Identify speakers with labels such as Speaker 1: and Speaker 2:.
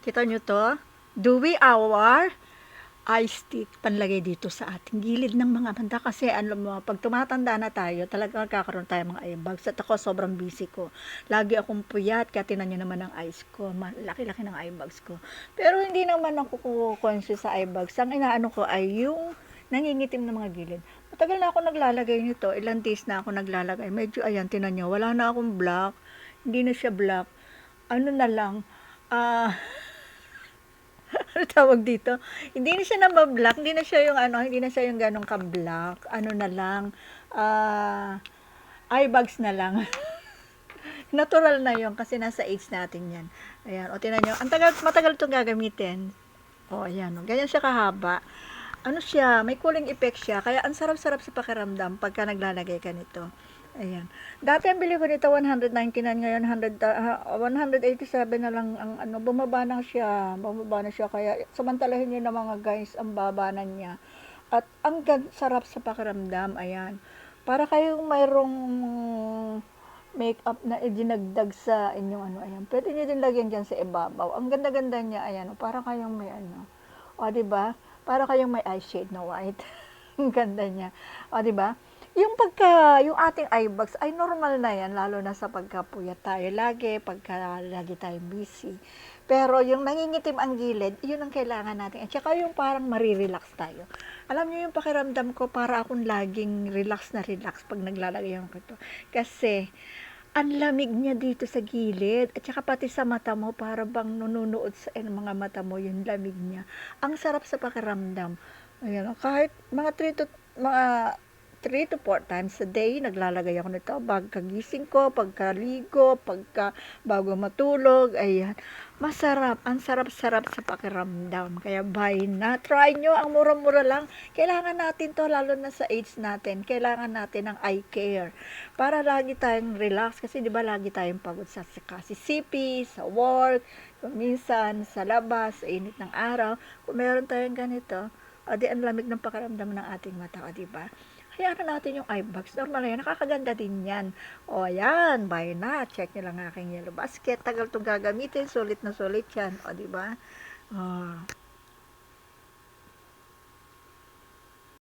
Speaker 1: Kita nyo to? Dewy Hour eye stick panlagay dito sa ating gilid ng mga mata kasi ano mo, pag tumatanda na tayo, talagang magkakaroon tayo mga eye bags. At ako sobrang busy ko. Lagi akong puyat, kaya tinan nyo naman ang eyes ko. Laki-laki ng eye bags ko. Pero hindi naman ako conscious sa eye bags. Ang inaano ko ay yung nangingitim na mga gilid. Matagal na ako naglalagay nito. Ilang days na ako naglalagay. Medyo ayan, tinan nyo, wala na akong black. Hindi na siya black. Ano na lang, ano tawag dito? Hindi na siya nabablock, hindi na siya yung ano, hindi na siya yung ganong ka-black. Ano na lang, eye bags na lang. Natural na yon kasi nasa age natin yan. Ayan, o tinan nyo, matagal itong gagamitin. O, ayan, o, ganyan siya kahaba. Ano siya, may cooling effect siya, kaya ang sarap-sarap sa pakiramdam pagka naglalagay ka nito. Ayan. Dati ang bili ko nito 199, ngayon 187 na lang ang ano, bumaba na siya. Bumaba na siya kaya samantalahin niyo na mga guys ang baba na niya. At ang sarap sa pakiramdam, ayan. Para kayong mayroong makeup na idinagdag sa inyong ano, ayan. Pwede niyo din lagyan diyan sa ibabaw. Ang ganda-ganda niya, ayan. Para kayong may ano. O, di ba? Para kayong may eyeshade na white. Ang ganda niya. O, di ba? Yung ating eye bags ay normal na yan, lalo na sa pagkapuyat tayo lagi, pagka lagi tayong busy. Pero yung nangingitim ang gilid, yun ang kailangan natin. At saka yung parang marirelax tayo. Alam niyo yung pakiramdam ko, para akong laging relax na relax pag naglalagay ako ito. Kasi, ang lamig niya dito sa gilid. At saka pati sa mata mo, para bang nununuot sa mga mata mo, yung lamig niya. Ang sarap sa pakiramdam. Ayan, kahit mga 3 to 4 times a day, naglalagay ako nito. Pagkagising ko, pagkaligo, bago matulog, ayan. Masarap, ang sarap-sarap sa pakiramdam. Kaya buy na. Try nyo, ang mura-mura lang. Kailangan natin to, lalo na sa age natin. Kailangan natin ng eye care. Para lagi tayong relax, kasi di ba lagi tayong pagod sa CP, sa work, kung minsan sa labas, sa init ng araw. Kung meron tayong ganito, o di ang lamig ng pakiramdam ng ating mata, o di ba? Hayaan natin yung eye bags. Normal na yan. Nakakaganda din yan. O, ayan. Buy na. Check nyo lang aking yellow basket. Tagal itong gagamitin. Sulit na sulit yan. O, diba? O.